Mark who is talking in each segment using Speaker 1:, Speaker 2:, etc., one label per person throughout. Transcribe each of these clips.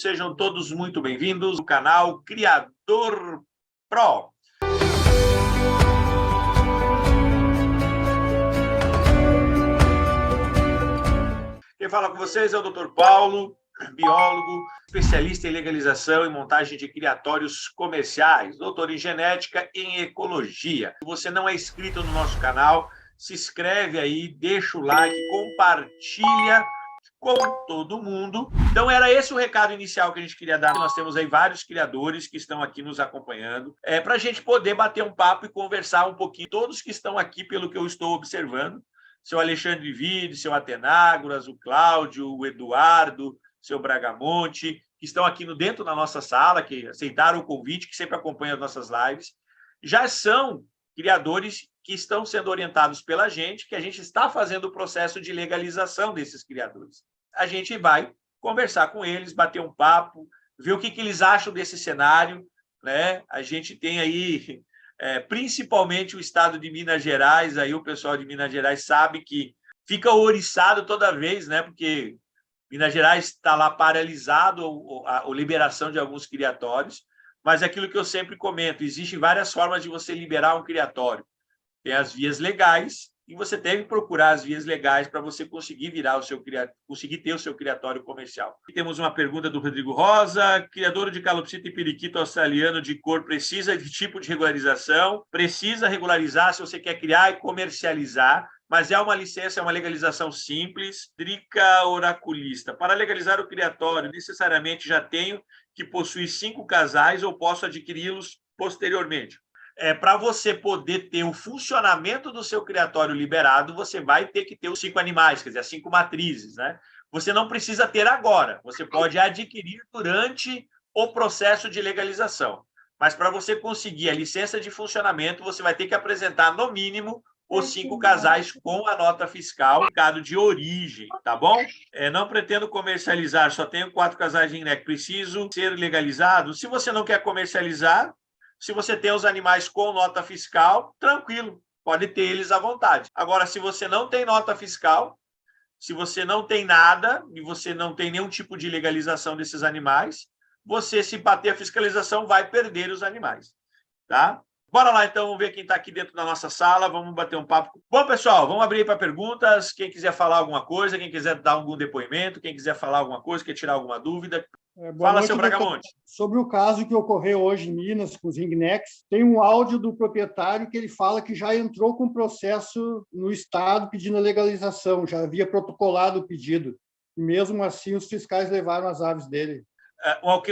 Speaker 1: sejam todos muito bem-vindos ao canal Criador Pro. Quem fala com vocês é o Dr. Paulo, biólogo, especialista em legalização e montagem de criatórios comerciais, doutor em genética e em ecologia. Se você não é inscrito no nosso canal, se inscreve aí, deixa o like, compartilha com todo mundo. Então, era esse o recado inicial que a gente queria dar. Nós temos aí vários criadores que estão aqui nos acompanhando, para a gente poder bater um papo e conversar um pouquinho. Todos que estão aqui, pelo que eu estou observando, seu Alexandre Vide, seu Atenágoras, o Cláudio, o Eduardo, seu Bragamonte, que estão aqui dentro da nossa sala, que aceitaram o convite, que sempre acompanham as nossas lives, já são criadores que estão sendo orientados pela gente, que a gente está fazendo o processo de legalização desses criadores. A gente vai conversar com eles, bater um papo, ver o que eles acham desse cenário, né? A gente tem aí, principalmente o estado de Minas Gerais, aí o pessoal de Minas Gerais sabe que fica ouriçado toda vez, né? Porque Minas Gerais está lá paralisado a liberação de alguns criatórios, mas é aquilo que eu sempre comento, existem várias formas de você liberar um criatório. Tem as vias legais, e você deve procurar as vias legais para você conseguir virar conseguir ter o seu criatório comercial. E temos uma pergunta do Rodrigo Rosa: criador de calopsita e periquito australiano de cor precisa de tipo de regularização? Precisa regularizar se você quer criar e comercializar, mas é uma licença, é uma legalização simples. Drica Oraculista: para legalizar o criatório, necessariamente já tenho que possuir 5 casais ou posso adquiri-los posteriormente? Para você poder ter o funcionamento do seu criatório liberado, você vai ter que ter os 5 animais, quer dizer, as 5 matrizes, né? Você não precisa ter agora, você pode adquirir durante o processo de legalização. Mas para você conseguir a licença de funcionamento, você vai ter que apresentar, no mínimo, os 5 casais com a nota fiscal, mercado de origem, tá bom? Não pretendo comercializar, só tenho 4 casais de INEC, preciso ser legalizado? Se você não quer comercializar, se você tem os animais com nota fiscal, tranquilo, pode ter eles à vontade. Agora, se você não tem nota fiscal, se você não tem nada e você não tem nenhum tipo de legalização desses animais, você, se bater a fiscalização, vai perder os animais, tá? Bora lá, então, vamos ver quem está aqui dentro da nossa sala, vamos bater um papo. Bom, pessoal, vamos abrir para perguntas. Quem quiser falar alguma coisa, quem quiser dar algum depoimento, quem quiser falar alguma coisa, quer tirar alguma dúvida. Fala, seu Bragamonte.
Speaker 2: Sobre o caso que ocorreu hoje em Minas, com os ringnecks, tem um áudio do proprietário que ele fala que já entrou com processo no Estado pedindo a legalização, já havia protocolado o pedido. E mesmo assim, os fiscais levaram as aves dele.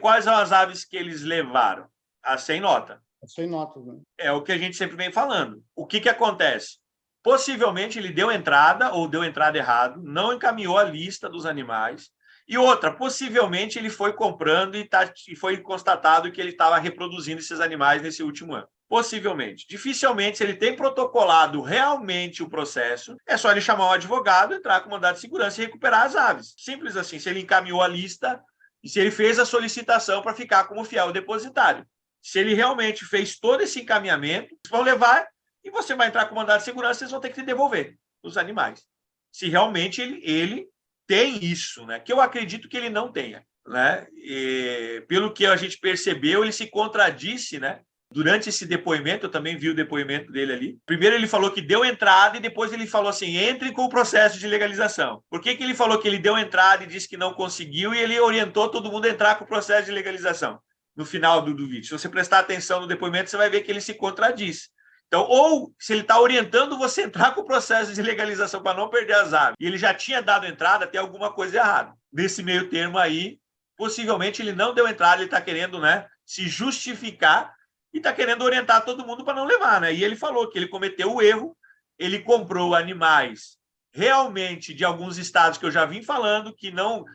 Speaker 1: Quais são as aves que eles levaram? As sem nota.
Speaker 2: As sem notas, né?
Speaker 1: É o que a gente sempre vem falando. O que acontece? Possivelmente ele deu entrada ou deu entrada errado, não encaminhou a lista dos animais. E outra, possivelmente ele foi comprando e foi constatado que ele estava reproduzindo esses animais nesse último ano. Possivelmente. Dificilmente, se ele tem protocolado realmente o processo, é só ele chamar um advogado, entrar com mandado de segurança e recuperar as aves. Simples assim, se ele encaminhou a lista e se ele fez a solicitação para ficar como fiel depositário. Se ele realmente fez todo esse encaminhamento, eles vão levar e você vai entrar com mandado de segurança, eles vão ter que te devolver os animais. Se realmente ele tem isso, né? Que eu acredito que ele não tenha, né? E, pelo que a gente percebeu, ele se contradisse, né? Durante esse depoimento, eu também vi o depoimento dele ali. Primeiro ele falou que deu entrada e depois ele falou assim, entre com o processo de legalização. Por que ele falou que ele deu entrada e disse que não conseguiu e ele orientou todo mundo a entrar com o processo de legalização no final do vídeo? Se você prestar atenção no depoimento, você vai ver que ele se contradiz. Então, ou se ele está orientando você a entrar com o processo de legalização para não perder as aves, e ele já tinha dado entrada, tem alguma coisa errada. Nesse meio termo aí, possivelmente ele não deu entrada, ele está querendo, né, se justificar e está querendo orientar todo mundo para não levar, né? E ele falou que ele cometeu o erro, ele comprou animais realmente de alguns estados que eu já vim falando que não...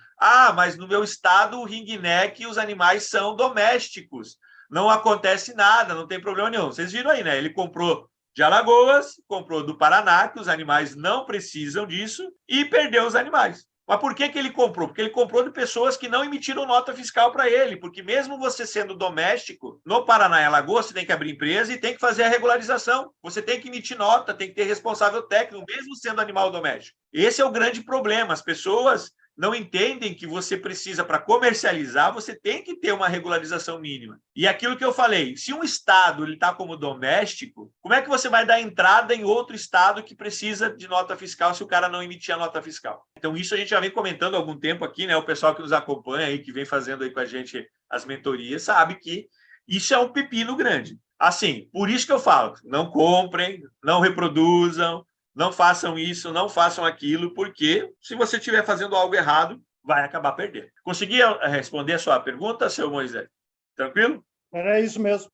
Speaker 1: mas no meu estado o ringneck e os animais são domésticos. Não acontece nada, não tem problema nenhum. Vocês viram aí, né? Ele comprou de Alagoas, comprou do Paraná, que os animais não precisam disso, e perdeu os animais. Mas por que ele comprou? Porque ele comprou de pessoas que não emitiram nota fiscal para ele, porque mesmo você sendo doméstico, no Paraná e Alagoas, você tem que abrir empresa e tem que fazer a regularização. Você tem que emitir nota, tem que ter responsável técnico, mesmo sendo animal doméstico. Esse é o grande problema. As pessoas não entendem que você precisa, para comercializar, você tem que ter uma regularização mínima. E aquilo que eu falei, se um estado está como doméstico, como é que você vai dar entrada em outro estado que precisa de nota fiscal se o cara não emitir a nota fiscal? Então, isso a gente já vem comentando há algum tempo aqui, né? O pessoal que nos acompanha aí, que vem fazendo aí com a gente as mentorias, sabe que isso é um pepino grande. Assim, por isso que eu falo, não comprem, não reproduzam, não façam isso, não façam aquilo, porque se você estiver fazendo algo errado, vai acabar perdendo. Consegui responder a sua pergunta, seu Moisés? Tranquilo?
Speaker 2: Era isso mesmo.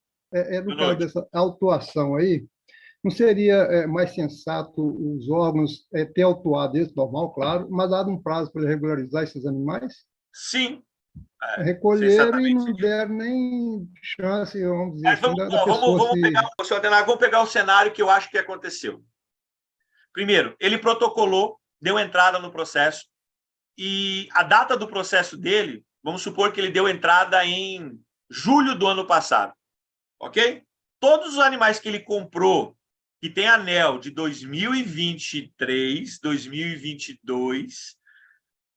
Speaker 3: No caso dessa autuação aí, não seria mais sensato os órgãos ter autuado isso, normal, claro, mas dado um prazo para regularizar esses animais?
Speaker 1: Sim.
Speaker 3: Recolheram e não deram nem chance, vamos dizer assim, da pessoa
Speaker 1: vamos pegar o cenário que eu acho que aconteceu. Primeiro, ele protocolou, deu entrada no processo, e a data do processo dele, vamos supor que ele deu entrada em julho do ano passado, ok? Todos os animais que ele comprou, que tem anel de 2023, 2022,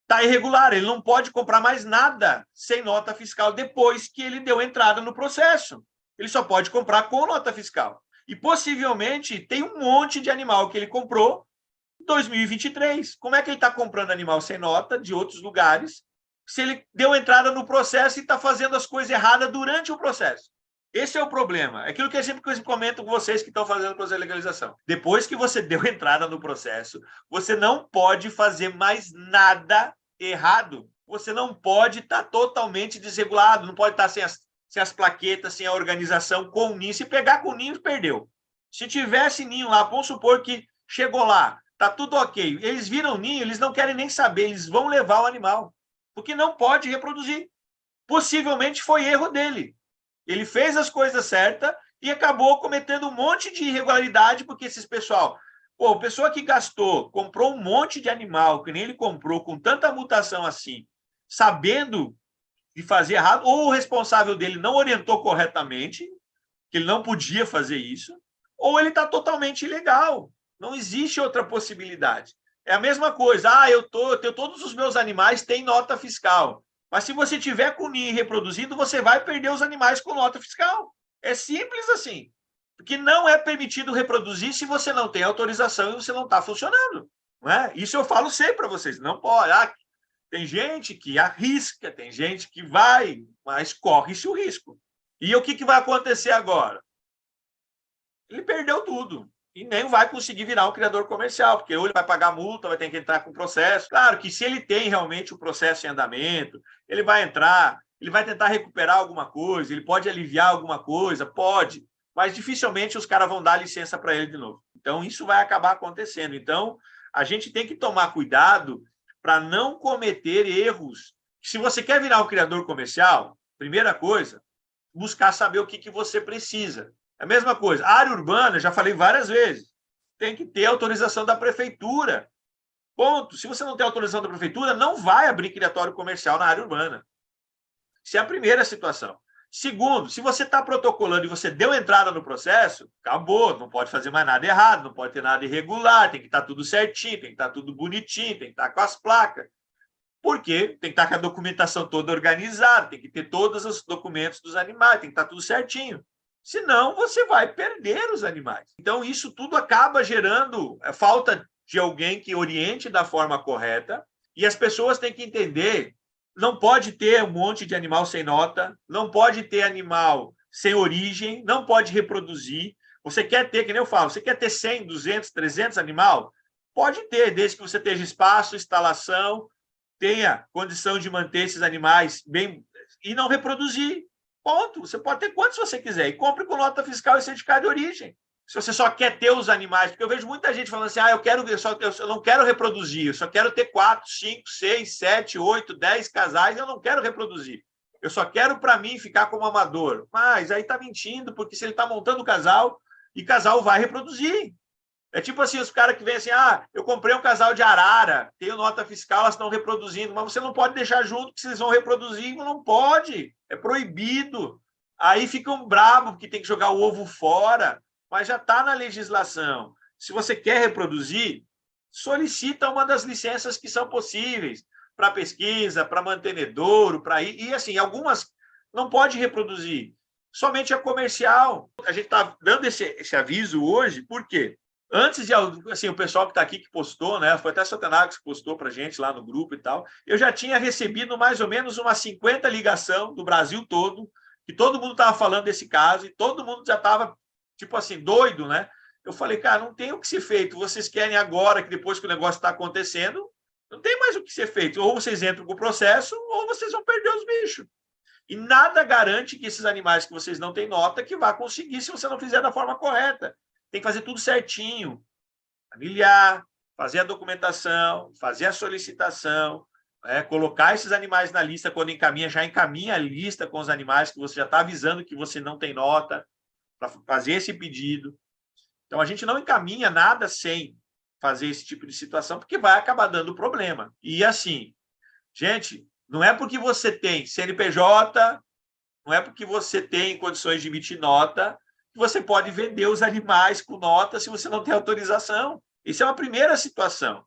Speaker 1: está irregular, ele não pode comprar mais nada sem nota fiscal depois que ele deu entrada no processo. Ele só pode comprar com nota fiscal. E, possivelmente, tem um monte de animal que ele comprou em 2023. Como é que ele está comprando animal sem nota de outros lugares se ele deu entrada no processo e está fazendo as coisas erradas durante o processo? Esse é o problema. É aquilo que eu sempre comento com vocês que estão fazendo o processo de legalização. Depois que você deu entrada no processo, você não pode fazer mais nada errado. Você não pode estar totalmente desregulado, não pode estar sem as plaquetas, sem a organização, com o ninho. Se pegar com o ninho, perdeu. Se tivesse ninho lá, vamos supor que chegou lá, está tudo ok. Eles viram o ninho, eles não querem nem saber, eles vão levar o animal, porque não pode reproduzir. Possivelmente foi erro dele. Ele fez as coisas certas e acabou cometendo um monte de irregularidade, porque esses pessoal... Pô, a pessoa que gastou, comprou um monte de animal, que nem ele comprou, com tanta mutação assim, sabendo de fazer errado, ou o responsável dele não orientou corretamente, que ele não podia fazer isso, ou ele está totalmente ilegal. Não existe outra possibilidade. É a mesma coisa. Eu tenho todos os meus animais têm nota fiscal. Mas se você tiver com ninho reproduzido, você vai perder os animais com nota fiscal. É simples assim. Porque não é permitido reproduzir se você não tem autorização e você não está funcionando. Não é? Isso eu falo sempre para vocês. Não pode. Tem gente que arrisca, tem gente que vai, mas corre-se o risco. E o que vai acontecer agora? Ele perdeu tudo. E nem vai conseguir virar um criador comercial, porque ou ele vai pagar multa, vai ter que entrar com processo. Claro que se ele tem realmente o processo em andamento, ele vai entrar, ele vai tentar recuperar alguma coisa, ele pode aliviar alguma coisa, pode, mas dificilmente os caras vão dar licença para ele de novo. Então, isso vai acabar acontecendo. Então, a gente tem que tomar cuidado para não cometer erros. Se você quer virar um criador comercial, primeira coisa, buscar saber o que você precisa. É a mesma coisa. A área urbana, já falei várias vezes, tem que ter autorização da prefeitura. Ponto. Se você não tem autorização da prefeitura, não vai abrir criatório comercial na área urbana. Essa é a primeira situação. Segundo, se você está protocolando e você deu entrada no processo, acabou, não pode fazer mais nada errado, não pode ter nada irregular, tem que estar tudo certinho, tem que estar tudo bonitinho, tem que estar com as placas. Por quê? Tem que estar com a documentação toda organizada, tem que ter todos os documentos dos animais, tem que estar tudo certinho. Senão, você vai perder os animais. Então, isso tudo acaba gerando falta de alguém que oriente da forma correta, e as pessoas têm que entender. Não pode ter um monte de animal sem nota, não pode ter animal sem origem, não pode reproduzir. Você quer ter, que nem eu falo, você quer ter 100, 200, 300 animal? Pode ter, desde que você tenha espaço, instalação, tenha condição de manter esses animais bem e não reproduzir. Ponto. Você pode ter quantos você quiser e compre com nota fiscal e certificado de origem. Se você só quer ter os animais, porque eu vejo muita gente falando assim, eu não quero reproduzir, eu só quero ter 4, 5, 6, 7, 8, 10 casais, eu não quero reproduzir. Eu só quero para mim ficar como amador. Mas aí está mentindo, porque se ele está montando casal, e casal vai reproduzir. É tipo assim, os caras que vêm assim, eu comprei um casal de arara, tenho nota fiscal, elas estão reproduzindo, mas você não pode deixar junto, que vocês vão reproduzir, não pode, é proibido. Aí ficam bravos, porque tem que jogar o ovo fora, mas já está na legislação. Se você quer reproduzir, solicita uma das licenças que são possíveis, para pesquisa, para mantenedouro, para ir. E assim, algumas não pode reproduzir, somente a comercial. A gente está dando esse aviso hoje, por quê? Antes de, assim, o pessoal que está aqui que postou, né? Foi até Satanás que postou para a gente lá no grupo e tal. Eu já tinha recebido mais ou menos umas 50 ligações do Brasil todo, que todo mundo estava falando desse caso e todo mundo já estava, tipo assim, doido, né? Eu falei, cara, não tem o que ser feito. Vocês querem agora, que depois que o negócio está acontecendo, não tem mais o que ser feito. Ou vocês entram com o processo, ou vocês vão perder os bichos. E nada garante que esses animais que vocês não têm nota que vá conseguir se você não fizer da forma correta. Tem que fazer tudo certinho. Familiar, fazer a documentação, fazer a solicitação, colocar esses animais na lista quando encaminha, já encaminha a lista com os animais que você já está avisando que você não tem nota para fazer esse pedido. Então, a gente não encaminha nada sem fazer esse tipo de situação, porque vai acabar dando problema. E assim, gente, não é porque você tem CNPJ, não é porque você tem condições de emitir nota, que você pode vender os animais com nota se você não tem autorização. Isso é uma primeira situação.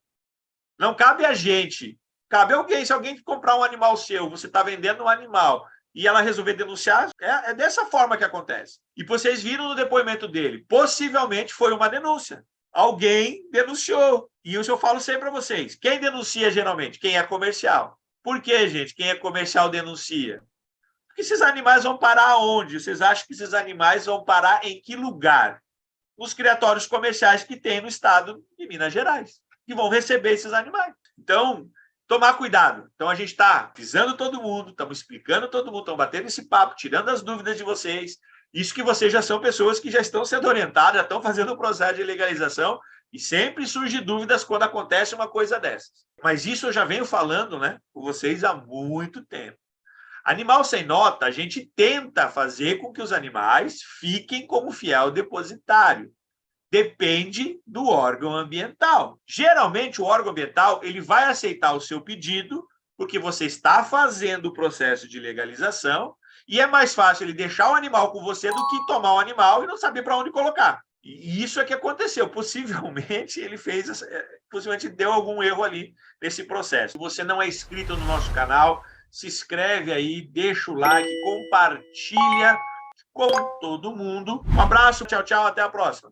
Speaker 1: Não cabe a gente, cabe a alguém. Se alguém comprar um animal seu, você está vendendo um animal, e ela resolver denunciar, é dessa forma que acontece. E vocês viram no depoimento dele, possivelmente foi uma denúncia. Alguém denunciou. E isso eu falo sempre para vocês. Quem denuncia geralmente? Quem é comercial. Por que, gente? Quem é comercial denuncia? Porque esses animais vão parar onde? Vocês acham que esses animais vão parar em que lugar? Nos criatórios comerciais que tem no estado de Minas Gerais, que vão receber esses animais. Então, tomar cuidado. Então, a gente está avisando todo mundo, estamos explicando todo mundo, estamos batendo esse papo, tirando as dúvidas de vocês. Isso que vocês já são pessoas que já estão sendo orientadas, já estão fazendo o processo de legalização, e sempre surge dúvidas quando acontece uma coisa dessas. Mas isso eu já venho falando, né, com vocês há muito tempo. Animal sem nota, a gente tenta fazer com que os animais fiquem como fiel depositário. Depende do órgão ambiental. Geralmente, o órgão ambiental ele vai aceitar o seu pedido porque você está fazendo o processo de legalização e é mais fácil ele deixar o animal com você do que tomar o animal e não saber para onde colocar. E isso é que aconteceu. Possivelmente, possivelmente deu algum erro ali nesse processo. Se você não é inscrito no nosso canal, se inscreve aí, deixa o like, compartilha com todo mundo. Um abraço, tchau, tchau, até a próxima.